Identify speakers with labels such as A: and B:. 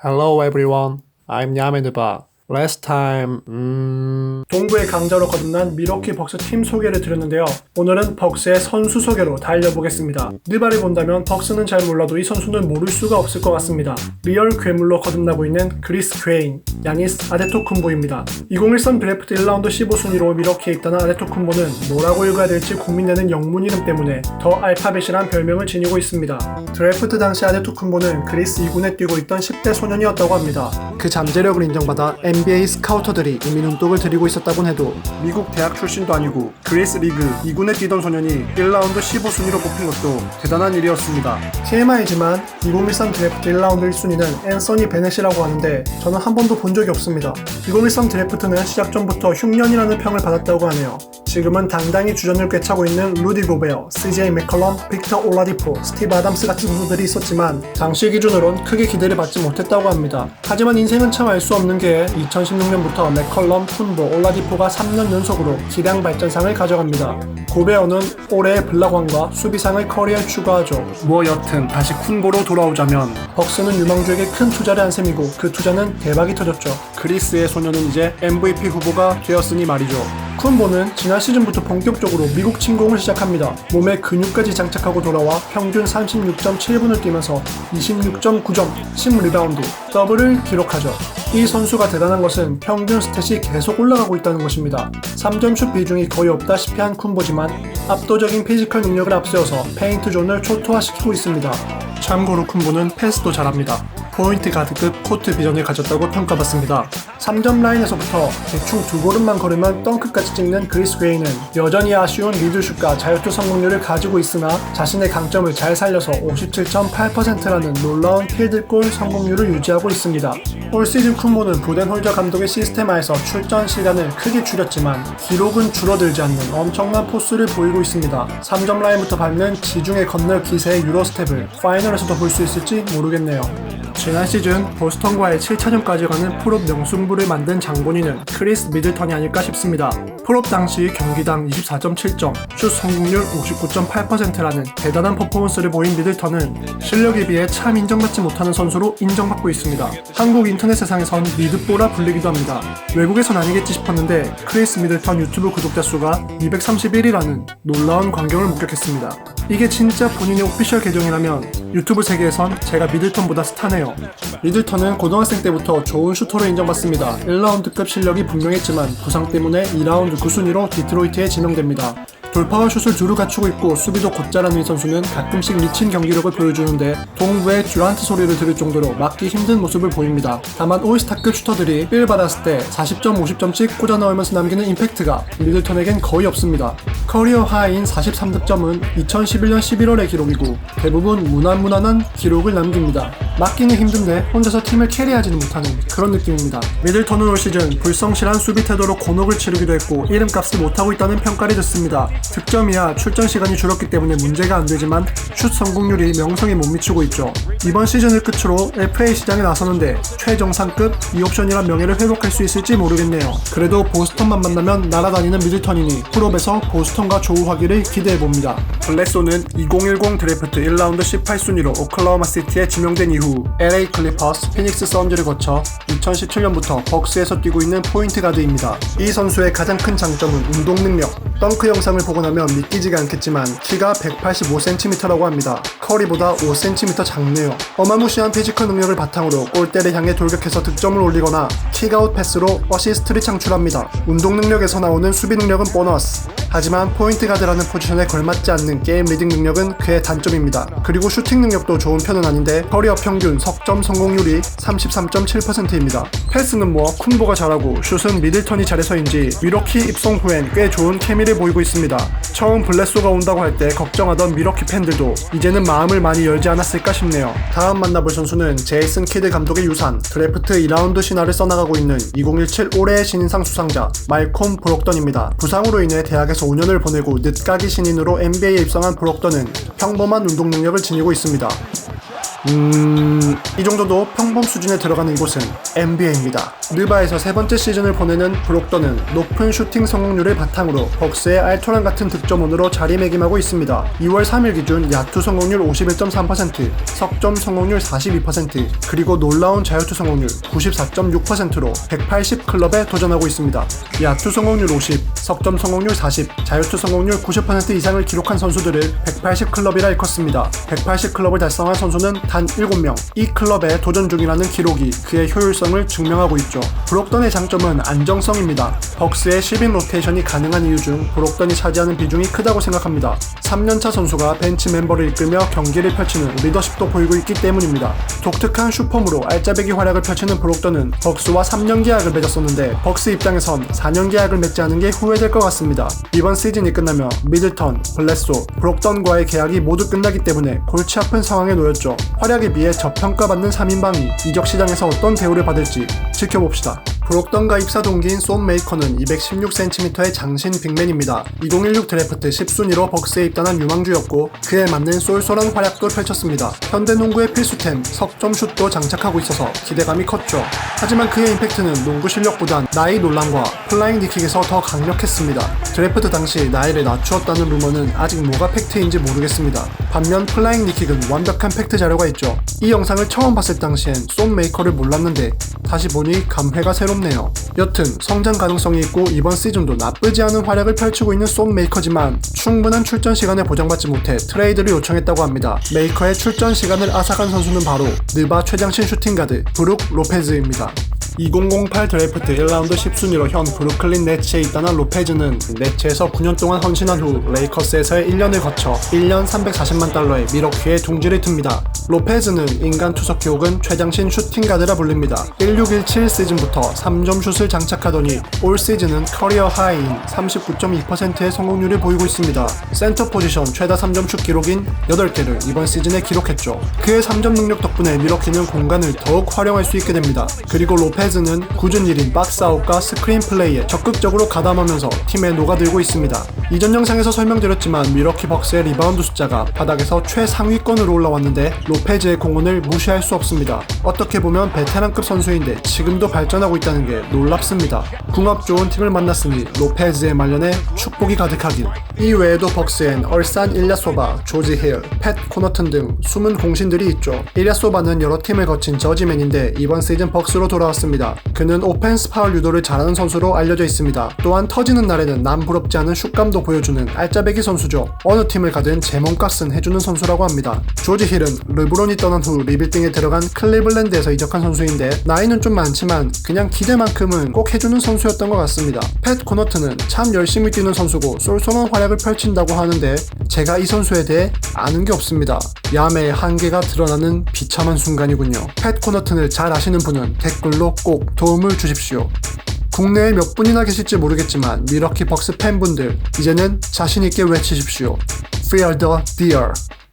A: Hello everyone, I'm 야멘드바. Last time,
B: 동부의 강자로 거듭난 미러키 벅스 팀 소개를 드렸는데요. 오늘은 벅스의 선수 소개로 달려보겠습니다. 느바를 본다면 벅스는 잘 몰라도 이 선수는 모를 수가 없을 것 같습니다. 리얼 괴물로 거듭나고 있는 그리스 괴인, 야니스 아데토쿤보입니다. 2013 드래프트 1라운드 15순위로 미러키에 입단한 아데토쿤보는 뭐라고 읽어야 될지 고민되는 영문 이름 때문에 더 알파벳이란 별명을 지니고 있습니다. 드래프트 당시 아데토쿤보는 그리스 2군에 뛰고 있던 10대 소년이었다고 합니다. 그 잠재력을 인정받아 NBA 스카우터들이 이미 눈독을 들이고 있었다곤 해도 미국 대학 출신도 아니고 그리스 리그 2군에 뛰던 소년이 1라운드 15순위로 뽑힌 것도 대단한 일이었습니다. TMI지만 2013 드래프트 1라운드 1순위는 앤서니 베넷이라고 하는데 저는 한 번도 본 적이 없습니다. 2013 드래프트는 시작 전부터 흉년이라는 평을 받았다고 하네요. 지금은 당당히 주전을 꿰차고 있는 루디 고베어, CJ 맥컬럼, 빅터 올라디포, 스티브 아담스 같은 선수들이 있었지만 당시 기준으론 크게 기대를 받지 못했다고 합니다. 하지만 인생은 참 알 수 없는 게 2016년부터 맥컬럼, 쿤보, 올라디포가 3년 연속으로 기량 발전상을 가져갑니다. 고베어는 올해의 블락왕과 수비상을 커리어에 추가하죠. 뭐 여튼 다시 쿤보로 돌아오자면 벅스는 유망주에게 큰 투자를 한 셈이고 그 투자는 대박이 터졌죠. 그리스의 소년은 이제 MVP 후보가 되었으니 말이죠. 쿤보는 지난 시즌부터 본격적으로 미국 침공을 시작합니다. 몸에 근육까지 장착하고 돌아와 평균 36.7분을 뛰면서 26.9점, 10리바운드, 더블을 기록하죠. 이 선수가 대단한 것은 평균 스탯이 계속 올라가고 있다는 것입니다. 3점슛 비중이 거의 없다시피 한 쿤보지만 압도적인 피지컬 능력을 앞세워서 페인트 존을 초토화시키고 있습니다. 참고로 쿤보는 패스도 잘합니다. 포인트 가드급 코트 비전을 가졌다고 평가받습니다. 3점 라인에서부터 대충 두 걸음만 걸으면 덩크까지 찍는 그리스 괴인은 여전히 아쉬운 미들슛과 자유투 성공률을 가지고 있으나 자신의 강점을 잘 살려서 57.8%라는 놀라운 필드골 성공률을 유지하고 있습니다. 올 시즌 쿤보는 부덴홀저 감독의 시스템 하에서 출전 시간을 크게 줄였지만 기록은 줄어들지 않는 엄청난 포스를 보이고 있습니다. 3점 라인부터 밟는 지중해 건널 기세의 유로스텝을 파이널에서도 볼 수 있을지 모르겠네요. 지난 시즌 보스턴과의 7차전까지 가는 프롭 명승부를 만든 장본인은 크리스 미들턴이 아닐까 싶습니다. 프롭 당시 경기당 24.7점, 슛 성공률 59.8%라는 대단한 퍼포먼스를 보인 미들턴은 실력에 비해 참 인정받지 못하는 선수로 인정받고 있습니다. 한국 인터넷 세상에선 미드보라 불리기도 합니다. 외국에선 아니겠지 싶었는데 크리스 미들턴 유튜브 구독자 수가 231이라는 놀라운 광경을 목격했습니다. 이게 진짜 본인의 오피셜 계정이라면 유튜브 세계에선 제가 미들턴보다 스타네요. 미들턴은 고등학생 때부터 좋은 슈터로 인정받습니다. 1라운드급 실력이 분명했지만 부상 때문에 2라운드 9순위로 디트로이트에 지명됩니다. 돌파와 슛을 두루 갖추고 있고 수비도 곧잘하는 이 선수는 가끔씩 미친 경기력을 보여주는데 동부의 듀란트 소리를 들을 정도로 막기 힘든 모습을 보입니다. 다만 올스타급 슈터들이 삘 받았을 때 40점, 50점씩 꽂아 넣으면서 남기는 임팩트가 미들턴에겐 거의 없습니다. 커리어 하이인 43득점은 2011년 11월의 기록이고 대부분 무난무난한 기록을 남깁니다. 막기는 힘든데 혼자서 팀을 캐리하지는 못하는 그런 느낌입니다. 미들턴은 올 시즌 불성실한 수비 태도로 곤혹을 치르기도 했고 이름값을 못하고 있다는 평가를 듣습니다. 득점이야 출전 시간이 줄었기 때문에 문제가 안 되지만 슛 성공률이 명성에 못 미치고 있죠. 이번 시즌을 끝으로 FA 시장에 나서는데 최정상급 2옵션이란 명예를 회복할 수 있을지 모르겠네요. 그래도 보스턴만 만나면 날아다니는 미들턴이니 프롭에서 보스턴과 조우하기를 기대해봅니다. 블레소는 2010 드래프트 1라운드 18순위로 오클라호마 시티에 지명된 이후 LA 클리퍼스, 피닉스 선즈를 거쳐 2017년부터 벅스에서 뛰고 있는 포인트 가드입니다. 이 선수의 가장 큰 장점은 운동 능력. 덩크 영상을 보고 나면 믿기지가 않겠지만 키가 185cm라고 합니다. 커리보다 5cm 작네요. 어마무시한 피지컬 능력을 바탕으로 골대를 향해 돌격해서 득점을 올리거나 킥아웃 패스로 어시스트를 창출합니다. 운동 능력에서 나오는 수비 능력은 보너스. 하지만 포인트 가드라는 포지션에 걸맞지 않는 게임 리딩 능력은 그의 단점입니다. 그리고 슈팅 능력도 좋은 편은 아닌데 커리어 평균 석점 성공률이 33.7%입니다. 패스는 뭐 쿤보가 잘하고 슛은 미들턴이 잘해서인지 미러키 입성 후엔 꽤 좋은 케미를 보이고 있습니다. 처음 블레소가 온다고 할 때 걱정하던 미러키 팬들도 이제는 마음을 많이 열지 않았을까 싶네요. 다음 만나볼 선수는 제이슨 키드 감독의 유산, 드래프트 2라운드 신화를 써나가고 있는 2017 올해의 신인상 수상자 말콤 브록던입니다. 부상으로 인해 대학에서 5년을 보내고 늦가기 신인으로 NBA에 입성한 브록던은 평범한 운동 능력을 지니고 있습니다. 이 정도도 평범 수준에 들어가는 이곳은 NBA입니다. 느바에서 세 번째 시즌을 보내는 브록던은 높은 슈팅 성공률을 바탕으로 벅스의 알토란 같은 득점원으로 자리매김하고 있습니다. 2월 3일 기준 야투 성공률 51.3%, 석점 성공률 42%, 그리고 놀라운 자유투 성공률 94.6%로 180 클럽에 도전하고 있습니다. 야투 성공률 50, 석점 성공률 40, 자유투 성공률 90% 이상을 기록한 선수들을 180 클럽이라 일컫습니다. 180 클럽을 달성한 선수는 단 7명, 이 클럽에 도전 중이라는 기록이 그의 효율성을 증명하고 있죠. 브록던의 장점은 안정성입니다. 벅스의 10인 로테이션이 가능한 이유 중 브록던이 차지하는 비중이 크다고 생각합니다. 3년차 선수가 벤치 멤버를 이끌며 경기를 펼치는 리더십도 보이고 있기 때문입니다. 독특한 슈퍼으로 알짜배기 활약을 펼치는 브록던은 벅스와 3년 계약을 맺었었는데 벅스 입장에선 4년 계약을 맺지 않은 게 후회될 것 같습니다. 이번 시즌이 끝나며 미들턴, 블레소, 브록던과의 계약이 모두 끝나기 때문에 골치 아픈 상황에 놓였죠. 활약에 비해 저평가받는 3인방이 이적 시장에서 어떤 대우를 받을지 지켜봅시다. 브록던과 입사 동기인 쏨 메이커는 216cm의 장신 빅맨입니다. 2016 드래프트 10순위로 벅스에 입단한 유망주였고 그에 맞는 쏠쏠한 활약도 펼쳤습니다. 현대농구의 필수템 석점슛도 장착하고 있어서 기대감이 컸죠. 하지만 그의 임팩트는 농구 실력보단 나이 논란과 플라잉 니킥에서 더 강력했습니다. 드래프트 당시 나이를 낮추었다는 루머는 아직 뭐가 팩트인지 모르겠습니다. 반면 플라잉 니킥은 완벽한 팩트 자료가 있죠. 이 영상을 처음 봤을 당시엔 쏨 메이커를 몰랐는데 다시 보니 감회가 새롭네요. 여튼 성장 가능성이 있고 이번 시즌도 나쁘지 않은 활약을 펼치고 있는 쏨 메이커지만 충분한 출전 시간을 보장받지 못해 트레이드를 요청했다고 합니다. 메이커의 출전 시간을 앗아간 선수는 바로 느바 최장신 슈팅가드 브룩 로페즈입니다. 2008 드래프트 1라운드 10순위로 현 브루클린 네츠에 입단한 로페즈는 네츠에서 9년 동안 헌신한 후 레이커스에서의 1년을 거쳐 1년 340만 달러의 미러키에 둥지를 틉니다. 로페즈는 인간 투석 기록은 최장신 슈팅가드라 불립니다. 1617 시즌부터 3점 슛을 장착하더니 올 시즌은 커리어 하이인 39.2%의 성공률을 보이고 있습니다. 센터 포지션 최다 3점 슛 기록인 8개를 이번 시즌에 기록했죠. 그의 3점 능력 덕분에 미러키는 공간을 더욱 활용할 수 있게 됩니다. 그리고 로페즈는 굳은 일인 박스아웃과 스크린 플레이에 적극적으로 가담하면서 팀에 녹아들고 있습니다. 이전 영상에서 설명드렸지만 미러키 벅스의 리바운드 숫자가 바닥에서 최상위권으로 올라왔는데 로페즈의 공헌을 무시할 수 없습니다. 어떻게 보면 베테랑급 선수인데 지금도 발전하고 있다는 게 놀랍습니다. 궁합 좋은 팀을 만났으니 로페즈의 말년에 축복이 가득하길. 이 외에도 벅스엔 얼산 일야소바, 조지 힐, 팻 코너튼 등 숨은 공신들이 있죠. 일야소바는 여러 팀을 거친 저지맨인데 이번 시즌 벅스로 돌아왔습니다. 그는 오펜스 파울 유도를 잘하는 선수로 알려져 있습니다. 또한 터지는 날에는 남부럽지 않은 슛감도 보여주는 알짜배기 선수죠. 어느 팀을 가든 제 몸값은 해주는 선수라고 합니다. 조지 힐은 르브론이 떠난 후 리빌딩에 들어간 클리블랜드에서 이적한 선수인데 나이는 좀 많지만 그냥 기대만큼은 꼭 해주는 선수였던 것 같습니다. 팻 코너튼은 참 열심히 뛰는 선수고 쏠쏠한 활약을 펼친다고 하는데 제가 이 선수에 대해 아는 게 없습니다. 야매의 한계가 드러나는 비참한 순간이군요. 팻 코너튼을 잘 아시는 분은 댓글로 꼭 도움을 주십시오. 국내에 몇 분이나 계실지 모르겠지만 미러키 벅스 팬분들 이제는 자신있게 외치십시오. Fear the Deer.